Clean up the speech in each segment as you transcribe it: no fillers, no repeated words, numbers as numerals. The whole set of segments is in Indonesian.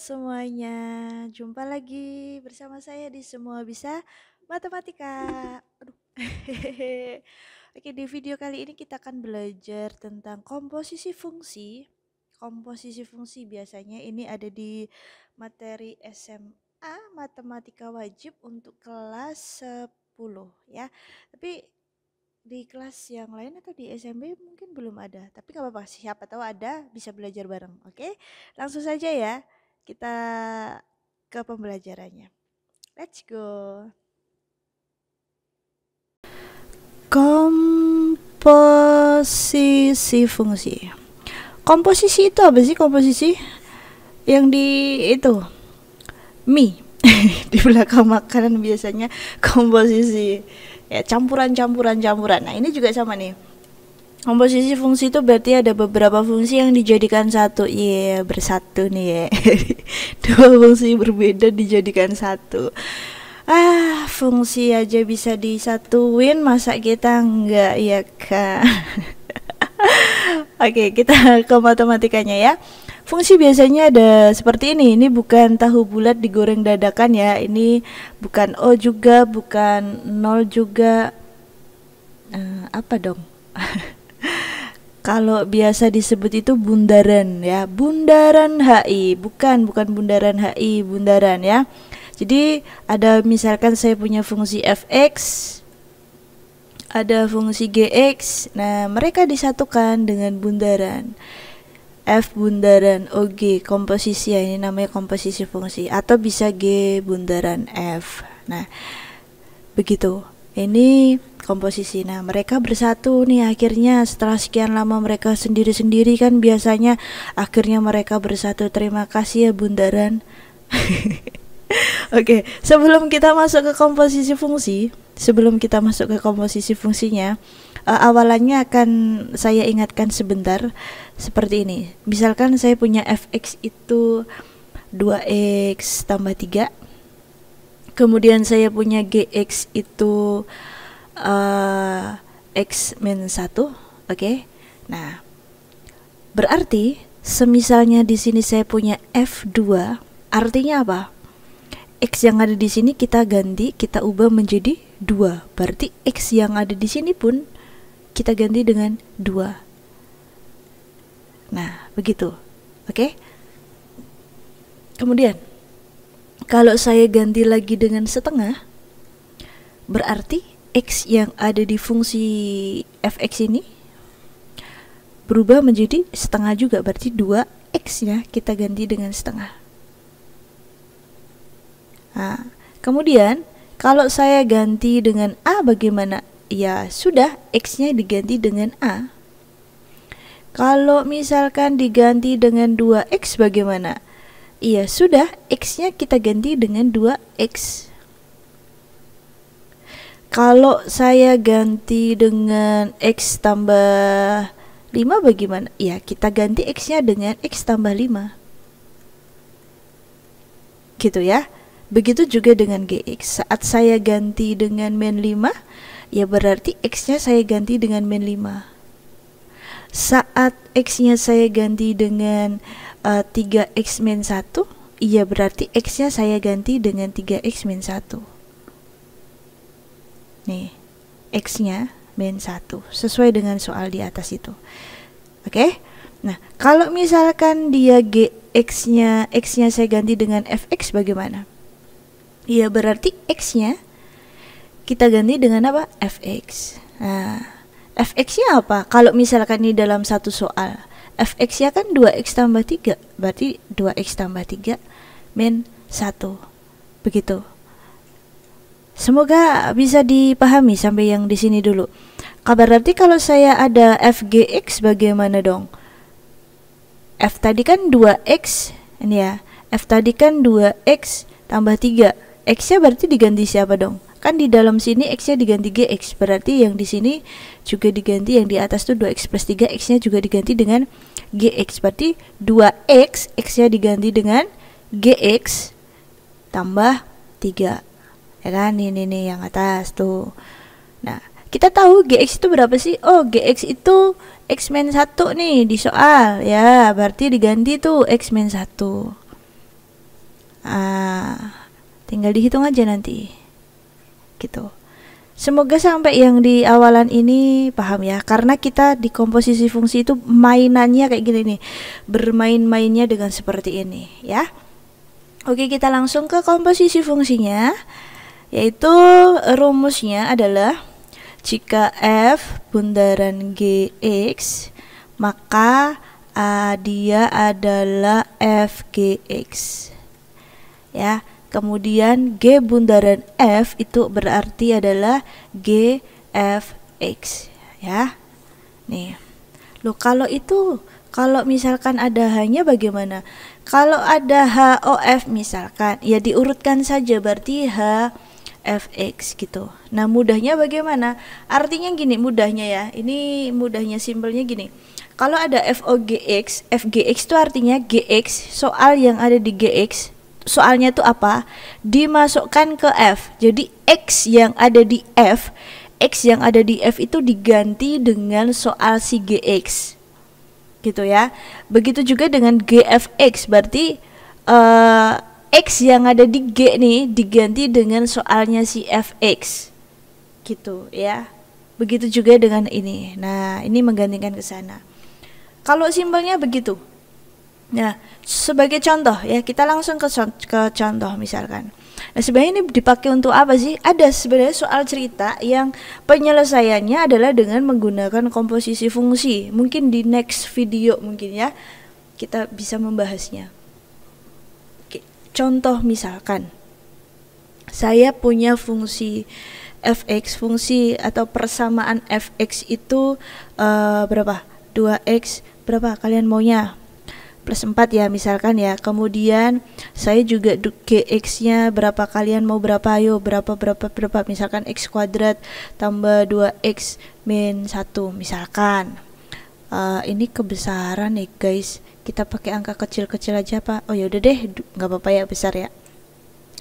semuanya, jumpa lagi bersama saya di Semua Bisa Matematika. Aduh. Oke, di video kali ini kita akan belajar tentang komposisi fungsi. Komposisi fungsi biasanya ini ada di materi SMA Matematika Wajib untuk kelas 10 ya. Tapi di kelas yang lain atau di SMP mungkin belum ada, tapi nggak apa-apa, siapa tahu ada, bisa belajar bareng. Oke, langsung saja ya kita ke pembelajarannya. Let's go. Komposisi fungsi. Komposisi itu apa sih? Komposisi yang di itu mie di belakang makanan biasanya komposisi ya, campuran. Nah, ini juga sama nih. Komposisi fungsi itu berarti ada beberapa fungsi yang dijadikan satu. Iya, bersatu nih ya. Dua fungsi berbeda dijadikan satu. Fungsi aja bisa disatuin, masa kita enggak, ya kan? Oke, kita ke matematikanya ya. Fungsi biasanya ada seperti ini. Ini bukan tahu bulat digoreng dadakan ya. Ini bukan O juga, bukan 0 juga. Apa dong? Kalau biasa disebut itu bundaran ya. Bundaran HI. Bukan bundaran HI, bundaran ya. Jadi ada misalkan saya punya fungsi fx, ada fungsi gx. Nah, mereka disatukan dengan bundaran. F bundaran OG komposisi ya, ini namanya komposisi fungsi, atau bisa G bundaran F. Nah, begitu. Ini komposisi. Nah, mereka bersatu nih akhirnya setelah sekian lama mereka sendiri-sendiri kan biasanya, akhirnya mereka bersatu. Terima kasih ya bundaran. Oke, sebelum kita masuk ke komposisi fungsinya, awalannya akan saya ingatkan sebentar seperti ini. Misalkan saya punya fx itu 2x tambah 3. Kemudian saya punya gx itu x min 1. Oke. Nah, berarti semisalnya di sini saya punya f2, artinya apa? X yang ada di sini kita ganti, kita ubah menjadi 2. Berarti X yang ada di sini pun kita ganti dengan 2. Nah, begitu. Oke? Kemudian, kalau saya ganti lagi dengan setengah, berarti X yang ada di fungsi fx ini berubah menjadi setengah juga. Berarti 2X-nya kita ganti dengan setengah. Nah, kemudian kalau saya ganti dengan A bagaimana? Ya sudah, X-nya diganti dengan A. Kalau misalkan diganti dengan 2X bagaimana? Iya sudah, X-nya kita ganti dengan 2X. Kalau saya ganti dengan X tambah 5 bagaimana? Ya kita ganti X-nya dengan X tambah 5. Gitu ya. Begitu juga dengan gx. Saat saya ganti dengan min 5, ya berarti x-nya saya ganti dengan min 5. Saat x-nya saya ganti dengan 3x min 1, ya berarti x-nya saya ganti dengan 3x min 1. Nih, x-nya min 1 sesuai dengan soal di atas itu. Oke? Nah, kalau misalkan dia gx-nya, x-nya saya ganti dengan fx bagaimana? Ya berarti X-nya kita ganti dengan apa? Fx. Nah, Fx-nya apa? Kalau misalkan ini dalam satu soal, Fx-nya kan 2x tambah 3. Berarti 2x tambah 3 min 1. Begitu. Semoga bisa dipahami sampai yang di sini dulu. Berarti kalau saya ada Fgx bagaimana dong? F tadi kan 2x, ini ya. F tadi kan 2x tambah 3. X-nya berarti diganti siapa dong? Kan di dalam sini X-nya diganti GX. Berarti yang di sini juga diganti, yang di atas tuh 2X plus 3, X-nya juga diganti dengan GX. Berarti 2X, X-nya diganti dengan GX tambah 3. Ya kan? Ini yang atas tuh. Nah, kita tahu GX itu berapa sih? Oh, GX itu X min 1 nih di soal. Ya, berarti diganti tuh X min 1. Tinggal dihitung aja nanti gitu. Semoga sampai yang di awalan ini paham ya, karena kita di komposisi fungsi itu mainannya kayak gini nih, bermain-mainnya dengan seperti ini ya. Oke, kita langsung ke komposisi fungsinya, yaitu rumusnya adalah jika f bundaran Gx, maka dia adalah fGx ya. Kemudian G bundaran F itu berarti adalah GFX ya. Nih. Loh, kalau misalkan ada H-nya bagaimana? Kalau ada HOF misalkan, ya diurutkan saja, berarti HFX gitu. Nah, mudahnya bagaimana? Artinya gini mudahnya ya. Ini mudahnya, simpelnya gini. Kalau ada FOGX, FGX itu artinya GX, soal yang ada di GX soalnya tuh apa? Dimasukkan ke F. Jadi X yang ada di F itu diganti dengan soal si GX. Gitu ya. Begitu juga dengan GFX, berarti X yang ada di G nih diganti dengan soalnya si FX. Gitu ya. Begitu juga dengan ini. Nah, ini menggantikan ke sana. Kalau simpelnya begitu. Nah, sebagai contoh ya, kita langsung ke contoh misalkan. Nah, sebenarnya ini dipakai untuk apa sih? Ada sebenarnya soal cerita yang penyelesaiannya adalah dengan menggunakan komposisi fungsi. Mungkin di next video mungkin ya kita bisa membahasnya. Oke, contoh misalkan saya punya fungsi fx, fungsi atau persamaan fx itu berapa? 2x berapa kalian maunya? Plus 4 ya misalkan ya. Kemudian saya juga gx nya berapa, kalian mau berapa? Ayo berapa misalkan x kuadrat tambah 2x min 1 misalkan. Ini kebesaran nih guys, kita pakai angka kecil-kecil aja Pak. Oh ya udah deh, nggak apa-apa ya besar ya.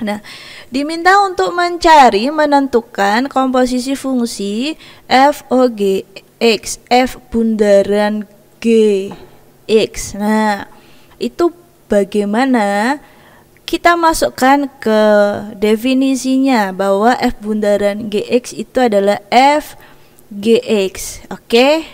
Nah, diminta untuk menentukan komposisi fungsi FOGX, F bundaran Gx. Nah, itu bagaimana? Kita masukkan ke definisinya bahwa F bundaran Gx itu adalah FGX. Oke?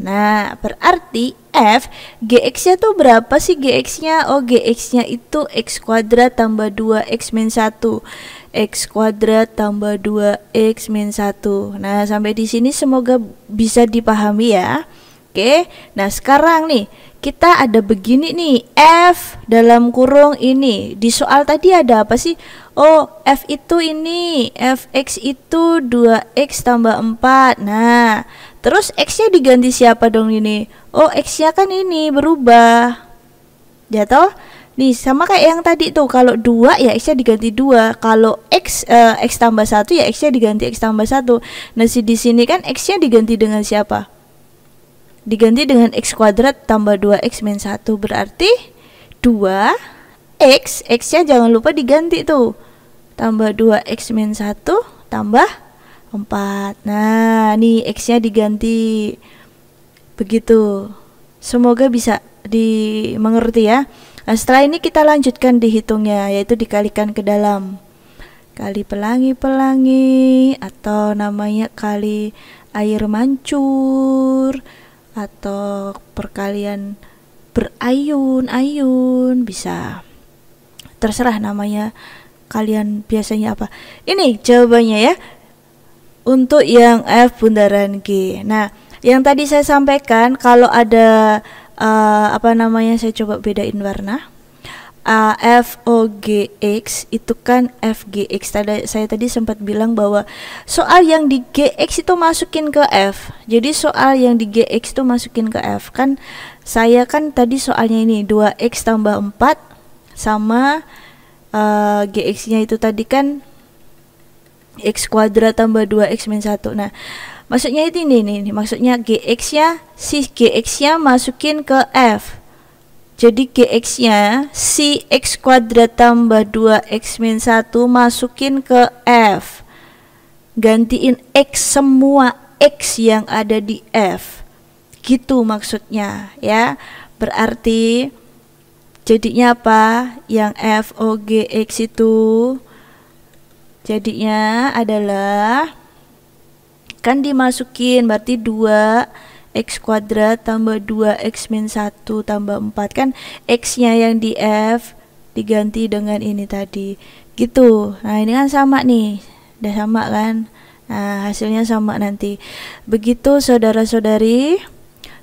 Nah, berarti F Gx-nya tuh berapa sih Gx-nya? Oh, Gx-nya itu x kuadrat tambah 2x min 1. X kuadrat tambah 2x min 1. Nah, sampai di sini semoga bisa dipahami ya. Oke, nah sekarang nih kita ada begini nih, F dalam kurung ini. Di soal tadi ada apa sih? Oh, F itu ini, Fx itu 2x tambah 4. Nah, terus x-nya diganti siapa dong ini? Oh, x-nya kan ini berubah. Ya toh? Nih sama kayak yang tadi tuh, kalau 2 ya x-nya diganti 2. Kalau x tambah 1 ya x-nya diganti x tambah 1. Nah, di sini kan x-nya diganti dengan siapa? Diganti dengan x kuadrat tambah 2x min 1, berarti 2x, x-nya jangan lupa diganti tuh, tambah 2x min 1 tambah 4. Nah, nih x-nya diganti. Begitu. Semoga bisa dimengerti ya. Nah, setelah ini kita lanjutkan dihitungnya, yaitu dikalikan ke dalam. Kali pelangi-pelangi, atau namanya kali air mancur, atau perkalian berayun-ayun, bisa. Terserah namanya kalian biasanya apa. Ini jawabannya ya. Untuk yang F bundaran G. Nah, yang tadi saya sampaikan kalau ada saya coba bedain warna. FOGX itu kan FGX. Saya tadi sempat bilang bahwa soal yang di GX itu masukin ke F. Jadi soal yang di GX itu masukin ke F. Kan saya kan tadi soalnya ini 2x tambah 4 sama GX-nya itu tadi kan x kuadrat tambah 2x min 1. Nah, maksudnya itu nih, maksudnya GX-nya, si GX-nya masukin ke F. Jadi Gx-nya si x kuadrat tambah 2x min 1 masukin ke F. Gantiin x, semua x yang ada di F. Gitu maksudnya ya. Berarti jadinya apa? Yang f o g x itu jadinya adalah, kan dimasukin berarti 2x kuadrat tambah 2x min 1 tambah 4, kan x nya yang di f diganti dengan ini tadi gitu. Nah ini kan sama nih, udah sama kan. Nah hasilnya sama nanti. Begitu saudara-saudari,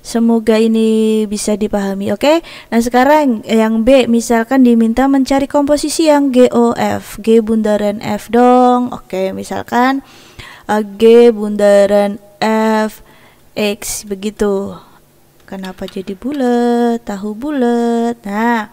semoga ini bisa dipahami. Oke. Nah sekarang yang B, misalkan diminta mencari komposisi yang GOF, G bundaran F dong. Oke, misalkan G bundaran F X begitu. Kenapa jadi bulat? Tahu bulat. Nah,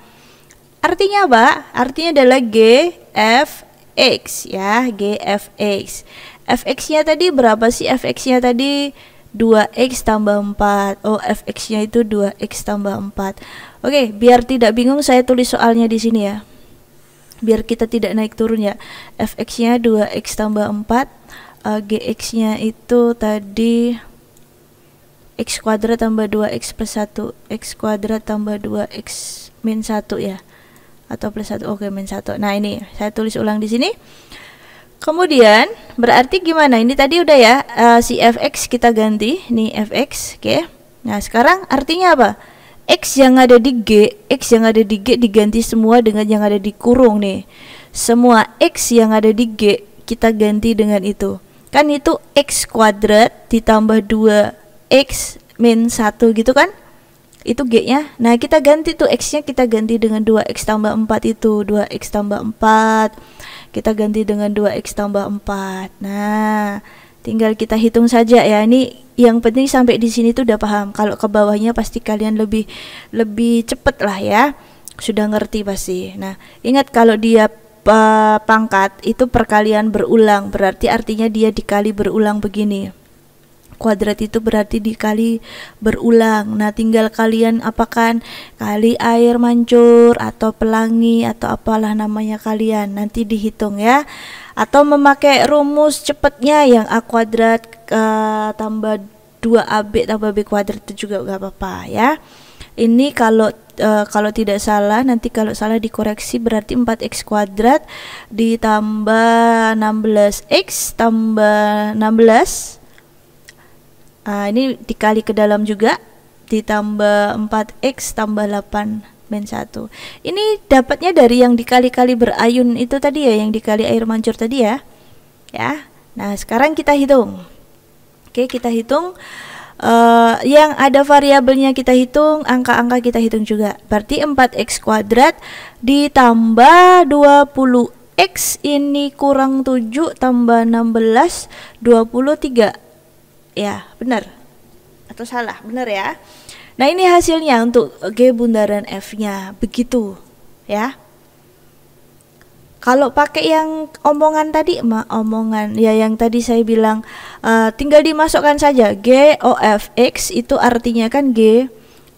artinya apa? Artinya adalah G F X ya, G F X. F X-nya tadi berapa sih? F X-nya tadi 2x tambah 4. Oh, f X-nya itu 2x tambah 4. Oke, biar tidak bingung saya tulis soalnya di sini ya. Biar kita tidak naik turun ya. F X-nya 2x tambah 4. Gx-nya itu tadi x kuadrat tambah 2x plus 1, x kuadrat tambah 2x min 1 ya, atau plus 1. Oke, min 1. Nah ini saya tulis ulang di sini. Kemudian berarti gimana? Ini tadi udah ya, si fx kita ganti nih fx. Oke. Nah sekarang artinya apa? X yang ada di G, X yang ada di G diganti semua dengan yang ada di kurung nih. Semua X yang ada di G kita ganti dengan itu. Kan itu X kuadrat ditambah 2X min 1 gitu kan? Itu G-nya. Nah kita ganti tuh X-nya, kita ganti dengan 2X tambah 4 itu. 2X tambah 4 kita ganti dengan 2X tambah 4. Nah tinggal kita hitung saja ya. Ini yang penting sampai di sini tuh udah paham. Kalau ke bawahnya pasti kalian lebih cepet lah ya. Sudah ngerti pasti. Nah ingat kalau dia pangkat itu perkalian berulang, berarti artinya dia dikali berulang begini. Kuadrat itu berarti dikali berulang. Nah tinggal kalian apakan, kali air mancur atau pelangi atau apalah namanya kalian, nanti dihitung ya. Atau memakai rumus cepatnya yang a kuadrat tambah 2ab tambah b kuadrat itu juga gak apa-apa ya. Ini kalau tidak salah, nanti kalau salah dikoreksi, berarti 4x kuadrat ditambah 16x tambah 16. Ini dikali ke dalam juga, ditambah 4x tambah 8 min 1. Ini dapatnya dari yang dikali-kali berayun itu tadi ya, yang dikali air mancur tadi ya. Nah sekarang kita hitung. Oke, kita hitung. Yang ada variabelnya kita hitung, angka-angka kita hitung juga. Berarti 4x kuadrat ditambah 20x ini kurang 7 tambah 16 23. Ya benar atau salah? Benar ya. Nah ini hasilnya untuk G bundaran F nya begitu ya. Kalau pakai yang omongan tadi, omongan ya yang tadi saya bilang, tinggal dimasukkan saja G O F X, itu artinya kan G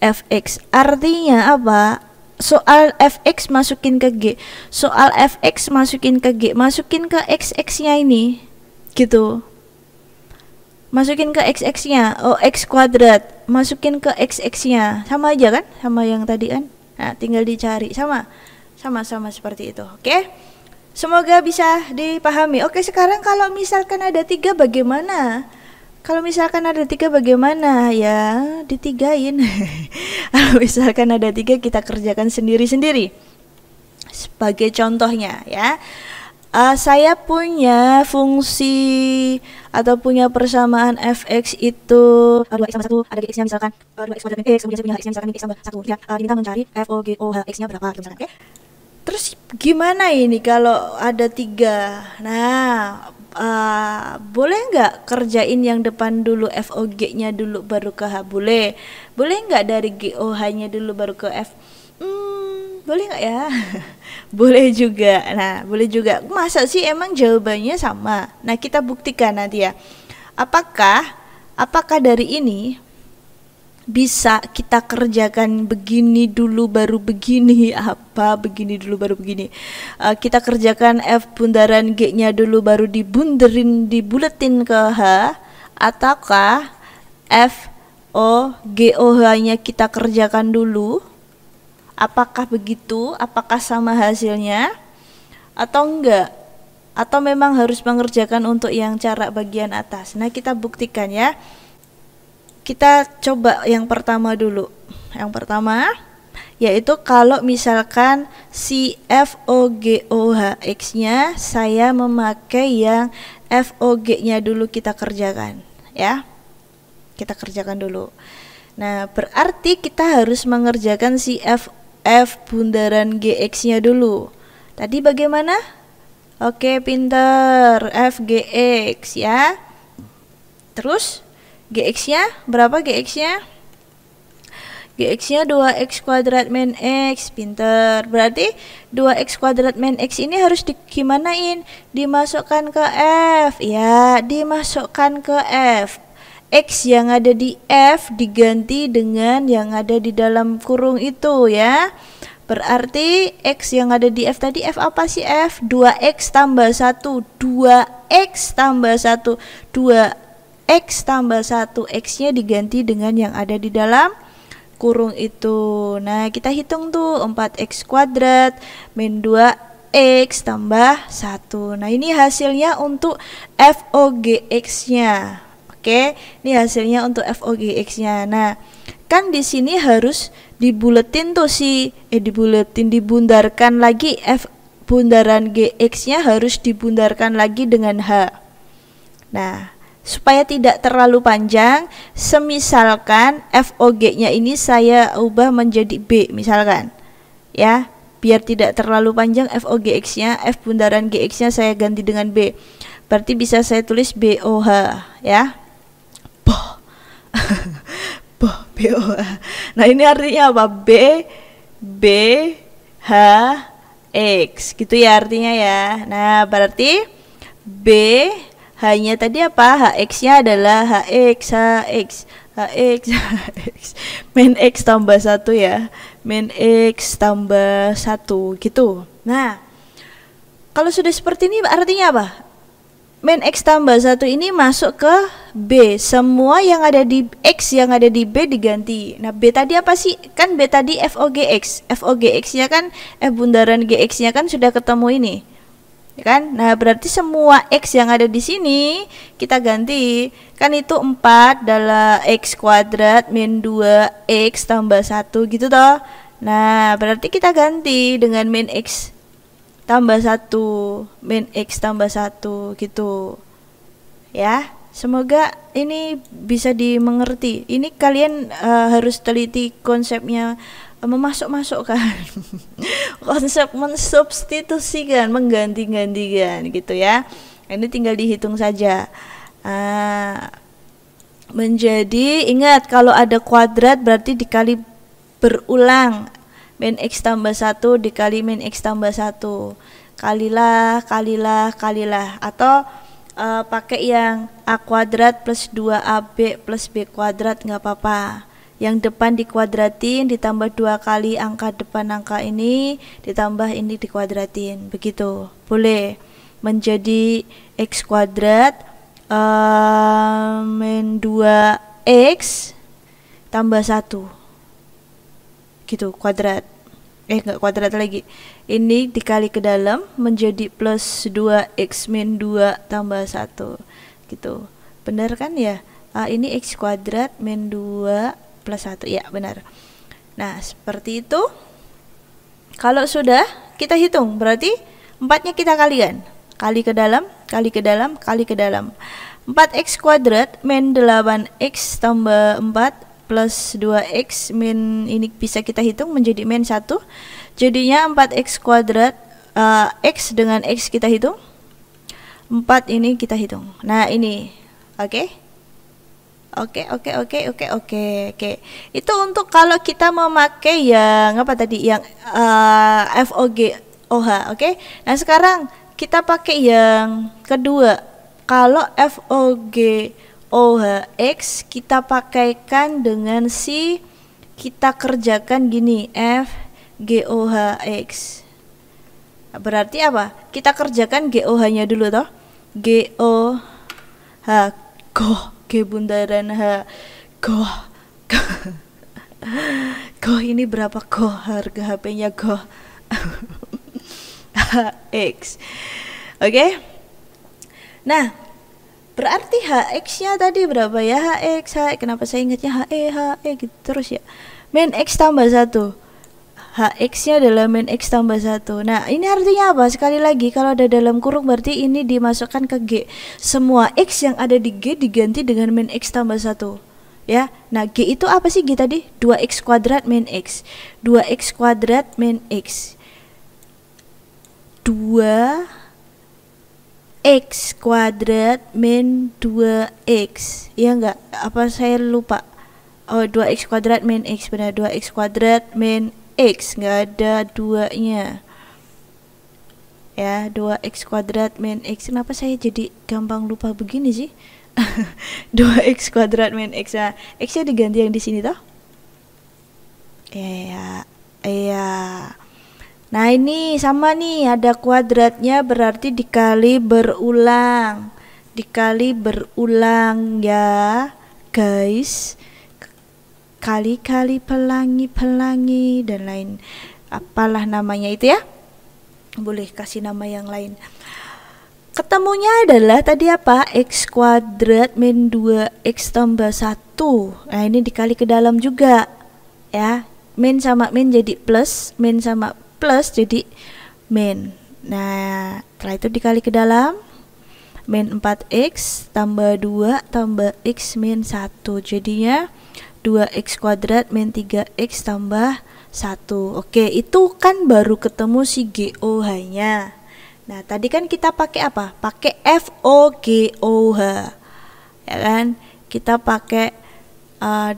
F X. Artinya apa? Soal Fx masukin ke G, soal Fx masukin ke G, masukin ke XX-nya ini gitu. Masukin ke XX-nya, X kuadrat, masukin ke XX-nya. Sama aja kan? Sama yang tadi kan? Nah, tinggal dicari sama seperti itu. Oke? Semoga bisa dipahami. Oke, sekarang kalau misalkan ada 3 bagaimana? Kalau misalkan ada 3 bagaimana? Ya, ditigain. Kalau misalkan ada 3 kita kerjakan sendiri-sendiri. Sebagai contohnya ya. Saya punya fungsi atau punya persamaan fx itu 2x tambah 1, ada gx nya misalkan 2x kuadrat min x, kemudian saya punya hx nya misalkan min x tambah 1 ya. Diminta mencari f o g o h x nya berapa gitu misalkan. Oke. Terus gimana ini kalau ada 3? Nah, boleh nggak kerjain yang depan dulu FOG nya dulu baru ke H? Boleh. Boleh nggak dari GOH nya dulu baru ke F? Boleh nggak ya? Boleh juga. Nah, boleh juga. Masa sih emang jawabannya sama? Nah, kita buktikan nanti ya. Apakah dari ini bisa kita kerjakan begini dulu baru begini, begini dulu baru begini. Kita kerjakan F bundaran G nya dulu baru dibuletin ke H, ataukah F O G O H nya kita kerjakan dulu, Apakah begitu? Apakah sama hasilnya atau enggak? Atau memang harus mengerjakan untuk yang cara bagian atas? Nah, kita buktikan ya. Kita coba yang pertama dulu. Yang pertama yaitu kalau misalkan si FOGOHX-nya saya memakai yang FOG-nya dulu kita kerjakan ya. Kita kerjakan dulu. Nah, berarti kita harus mengerjakan si F bundaran GX-nya dulu. Tadi bagaimana? Oke, pinter. FGX ya. Terus GX-nya berapa GX-nya? GX-nya 2x kuadrat min x, pinter. Berarti 2x kuadrat min x ini harus gimanain? Dimasukkan ke F. Ya, dimasukkan ke F. X yang ada di F diganti dengan yang ada di dalam kurung itu ya. Berarti X yang ada di F tadi, F apa sih F? 2x tambah 1, 2x tambah 1, 2x tambah 1, X-nya diganti dengan yang ada di dalam kurung itu. Nah, kita hitung tuh 4x kuadrat min 2x tambah 1. Nah, ini hasilnya untuk FOGX-nya. Oke, ini hasilnya untuk FOGX-nya. Nah, kan di sini harus dibuletin tuh dibundarkan lagi F bundaran GX-nya harus dibundarkan lagi dengan H. Nah, supaya tidak terlalu panjang, semisalkan FOG-nya ini saya ubah menjadi B misalkan. Ya, biar tidak terlalu panjang FOGX-nya, F bundaran GX-nya saya ganti dengan B. Berarti bisa saya tulis BOH ya. Boh. Boh, BOH. Nah, ini artinya apa? B H X gitu ya artinya ya. Nah, berarti B hanya tadi apa? HX-nya adalah HX min X tambah 1 ya. Min X tambah 1 gitu. Nah, kalau sudah seperti ini artinya apa? Min X tambah 1 ini masuk ke B. Semua yang ada di X yang ada di B diganti. Nah, B tadi apa sih? Kan B tadi FOGX. FOGX-nya kan F bundaran GX-nya kan sudah ketemu ini. Kan? Nah, berarti semua X yang ada di sini kita ganti. Kan itu 4 adalah X kuadrat min 2X tambah 1 gitu toh. Nah, berarti kita ganti dengan min X tambah 1, min X tambah 1 gitu. Ya, semoga ini bisa dimengerti. Ini kalian harus teliti konsepnya, memasuk-masukkan konsep mensubstitusikan, mengganti-gantikan gitu ya. Ini tinggal dihitung saja. Menjadi, ingat kalau ada kuadrat berarti dikali berulang. Min X tambah 1 dikali min X tambah 1. Kalilah. Atau pakai yang A kuadrat plus 2AB plus B kuadrat nggak apa-apa. Yang depan dikuadratin ditambah 2 kali angka depan angka ini ditambah ini dikuadratin, begitu boleh. Menjadi X kuadrat min 2X tambah 1 gitu, kuadrat. Enggak kuadrat lagi, ini dikali ke dalam menjadi plus 2X min 2 tambah 1 gitu. Benar kan ya? Ini X kuadrat min 2 plus 1, ya benar. Nah, seperti itu. Kalau sudah kita hitung, berarti 4-nya kita kalikan. Kali ke dalam, kali ke dalam, kali ke dalam. 4X kuadrat min 8X tambah 4 plus 2X min, ini bisa kita hitung menjadi min 1. Jadinya 4X kuadrat, X dengan X kita hitung. 4 ini kita hitung. Nah, ini. Oke. Oke. Itu untuk kalau kita memakai yang apa tadi, yang FOGOH. Oke. Nah, sekarang kita pakai yang kedua. Kalau FOGOHX kita pakaikan dengan si, kita kerjakan gini, FGOHX. Berarti apa? Kita kerjakan GOH-nya dulu toh. GOH, goh, G bundaran H, goh. Goh ini berapa goh harga HP-nya goh? HX. Oke. Nah, berarti HX-nya tadi berapa ya? HX. Kenapa saya ingatnya HE gitu terus ya? Min X tambah 1. HX-nya adalah min X tambah 1. Nah, ini artinya apa? Sekali lagi, kalau ada dalam kurung berarti ini dimasukkan ke G. Semua X yang ada di G diganti dengan min X tambah 1. Ya, nah G itu apa sih G tadi? 2X kuadrat min X. 2X kuadrat min X. 2X kuadrat min 2X. Iya enggak? Apa saya lupa? Oh, 2X kuadrat min X. Benar, 2X kuadrat min X, nggak ada 2-nya ya. 2X kuadrat min X. Kenapa saya jadi gampang lupa begini sih? 2X kuadrat min X. Nah, X nya diganti yang di sini toh. Iya. Nah, ini sama nih, ada kuadratnya berarti dikali berulang. Dikali berulang ya guys. Kali-kali, pelangi dan lain, apalah namanya itu ya, boleh kasih nama yang lain. Ketemunya adalah tadi apa? X kuadrat min 2X tambah 1. Nah, ini dikali ke dalam juga ya. Min sama min jadi plus, min sama plus jadi min. Nah, setelah itu dikali ke dalam, min 4X tambah 2 tambah X min 1, jadinya 2X kuadrat min 3X tambah 1. Oke, itu kan baru ketemu si GOH-nya. Nah, tadi kan kita pakai apa? Pakai FOGOH. Ya kan? Kita pakai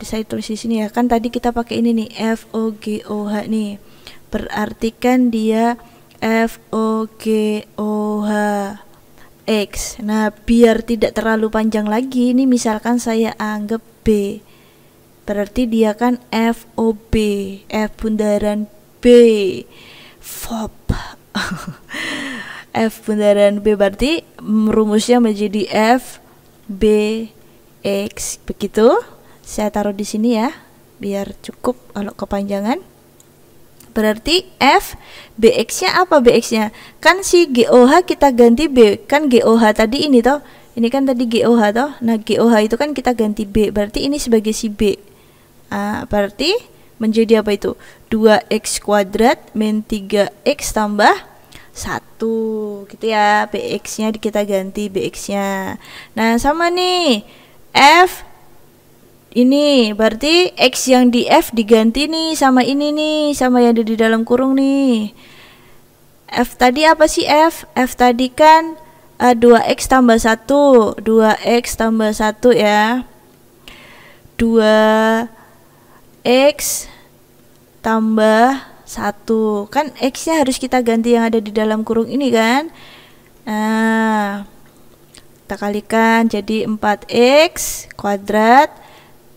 saya tulis di sini ya. Kan tadi kita pakai ini nih, FOGOH nih. Berarti kan dia FOGOH X. Nah, biar tidak terlalu panjang lagi, ini misalkan saya anggap B. Berarti dia kan FOB, F bundaran B, FOB. F bundaran B berarti rumusnya menjadi FBX. Begitu. Saya taruh di sini ya, biar cukup kalau kepanjangan. Berarti FBX-nya apa BX-nya? Kan si GOH kita ganti B. Kan GOH tadi ini toh. Ini kan tadi GOH toh. Nah, GOH itu kan kita ganti B. Berarti ini sebagai si B. Berarti menjadi apa itu? 2X kuadrat min 3X tambah 1 gitu ya. BX-nya kita ganti BX-nya. Nah, sama nih F ini berarti X yang di F diganti nih sama ini nih, sama yang ada di dalam kurung nih. F tadi apa sih F? F tadi kan 2X tambah 1. 2X tambah 1 ya. 2X tambah 1. Kan X-nya harus kita ganti yang ada di dalam kurung ini kan. Nah, kita kalikan jadi 4X kuadrat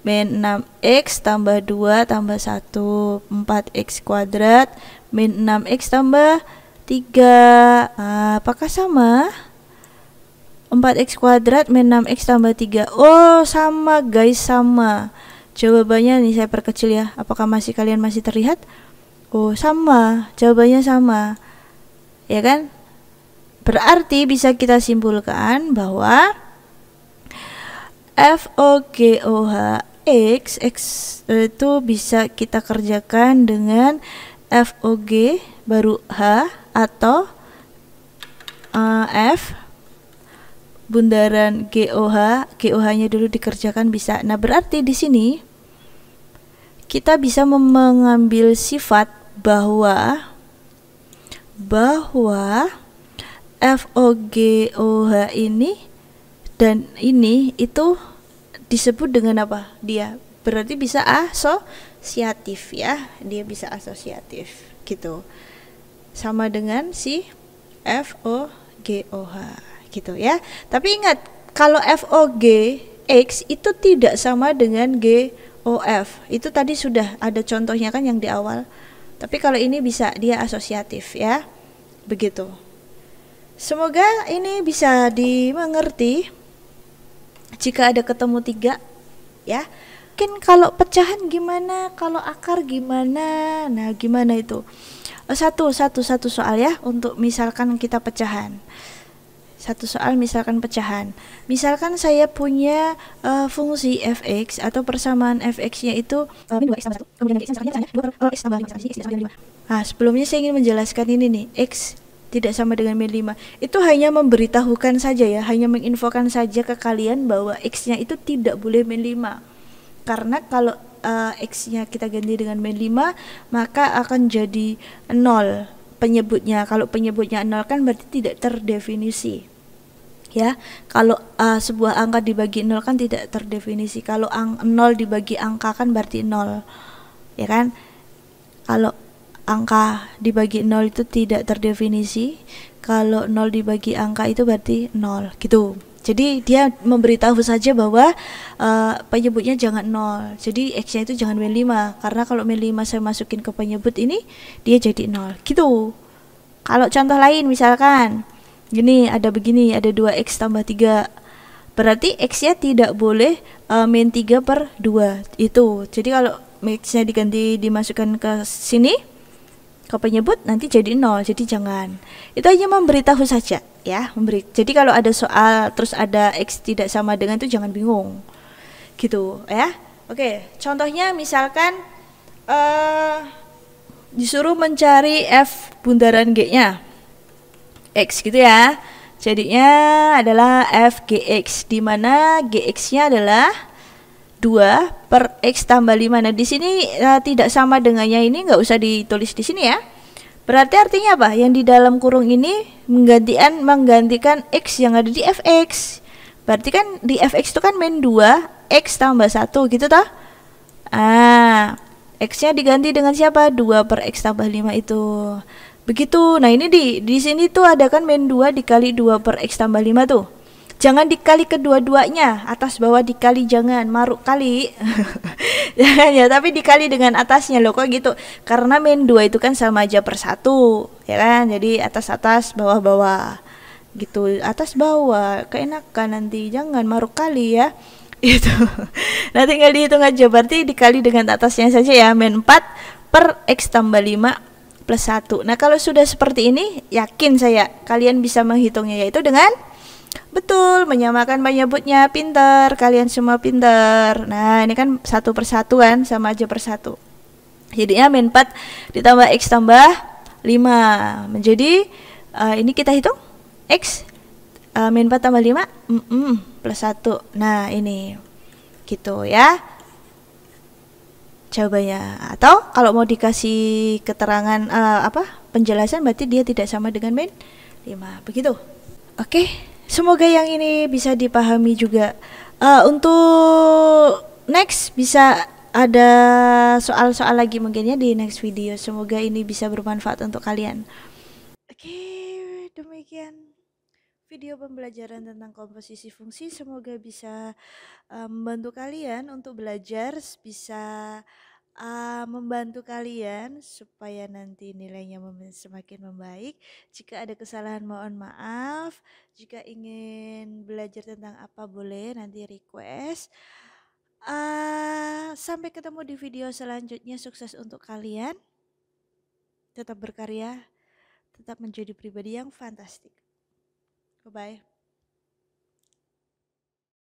min 6X tambah 2 tambah 1. 4X kuadrat min 6X tambah 3. Apakah sama? 4X kuadrat min 6X tambah 3. Oh, sama guys, sama. Jawabannya nih saya perkecil ya. Apakah kalian masih terlihat? Oh, sama. Jawabannya sama. Ya kan? Berarti bisa kita simpulkan bahwa FOGOH X itu bisa kita kerjakan dengan FOG baru H atau F bundaran GOH-nya dulu dikerjakan bisa. Nah, berarti di sini kita bisa mengambil sifat bahwa FOGOH ini dan ini itu disebut dengan apa? Dia berarti bisa asosiatif ya. Dia bisa asosiatif gitu. Sama dengan si FOGOH gitu ya. Tapi ingat, kalau FOGX itu tidak sama dengan GOF. Itu tadi sudah ada contohnya kan yang di awal. Tapi kalau ini bisa dia asosiatif ya. Begitu. Semoga ini bisa dimengerti. Jika ada ketemu 3 ya. yakin kalau pecahan gimana, kalau akar gimana. Nah, gimana itu? Satu soal ya untuk misalkan kita pecahan. Satu soal misalkan pecahan. Misalkan saya punya fungsi fx atau persamaan fx-nya itu min 2x tambah 1, kemudian x misalkan 2 per x tambah 5, sama di sini x tidak sama dengan 5. Nah, sebelumnya saya ingin menjelaskan ini nih, x tidak sama dengan min 5. Itu hanya memberitahukan saja ya, hanya menginfokan saja ke kalian bahwa x-nya itu tidak boleh min 5. Karena kalau x-nya kita ganti dengan min 5, maka akan jadi 0 penyebutnya. Kalau penyebutnya 0 kan berarti tidak terdefinisi. Ya, kalau sebuah angka dibagi 0 kan tidak terdefinisi. Kalau 0 dibagi angka kan berarti 0. Ya kan? Kalau angka dibagi 0 itu tidak terdefinisi. Kalau 0 dibagi angka itu berarti 0 gitu. Jadi dia memberitahu saja bahwa penyebutnya jangan 0. Jadi x-nya itu jangan min 5. Karena kalau min 5 saya masukin ke penyebut ini, dia jadi 0 gitu. Kalau contoh lain misalkan gini, ada begini, ada 2x tambah 3. Berarti x-nya tidak boleh min 3 per 2 itu. Jadi kalau x-nya diganti dimasukkan ke sini, ke penyebut, nanti jadi 0. Jadi jangan. Itu hanya memberitahu saja ya. Jadi kalau ada soal terus ada x tidak sama dengan itu, jangan bingung. Gitu ya. Oke, contohnya misalkan disuruh mencari f bundaran g-nya. X gitu ya. Jadinya adalah f gx, di mana gx-nya adalah 2 per x tambah 5. Nah, di sini tidak sama dengannya ini nggak usah ditulis di sini ya. Berarti artinya apa? Yang di dalam kurung ini menggantikan x yang ada di fx. Berarti kan di fx itu kan min 2 x tambah 1 gitu toh. X-nya diganti dengan siapa? 2 per x tambah 5 itu. Begitu. Nah, ini di sini tuh ada kan min 2 dikali 2 per x tambah 5 tuh. Jangan dikali kedua-duanya, atas bawah dikali, jangan maruk kali. Jangan ya, tapi dikali dengan atasnya loh, kok gitu. Karena min 2 itu kan sama aja per 1, ya kan? Jadi atas-atas, bawah-bawah. Gitu, atas bawah. Keenakan nanti, jangan maruk kali ya. Itu. Nah, tinggal dihitung aja, berarti dikali dengan atasnya saja ya, min 4 per x tambah 5 plus 1. Nah, kalau sudah seperti ini, yakin saya kalian bisa menghitungnya, yaitu dengan betul menyamakan penyebutnya. Pinter, kalian semua pinter. Nah, ini kan 1 per 1 kan, sama aja per 1. Jadinya min 4 ditambah x tambah 5 menjadi ini kita hitung x min 4 tambah 5 plus 1. Nah, ini gitu ya jawabannya. Atau kalau mau dikasih keterangan penjelasan, berarti dia tidak sama dengan min 5. Begitu. Oke, semoga yang ini bisa dipahami juga. Untuk next bisa ada soal-soal lagi mungkin ya di next video. Semoga ini bisa bermanfaat untuk kalian. Oke, demikian video pembelajaran tentang komposisi fungsi. Semoga bisa membantu kalian untuk belajar, bisa membantu kalian supaya nanti nilainya semakin membaik. Jika ada kesalahan mohon maaf. Jika ingin belajar tentang apa boleh nanti request. Sampai ketemu di video selanjutnya. Sukses untuk kalian. Tetap berkarya, tetap menjadi pribadi yang fantastik. Bye-bye.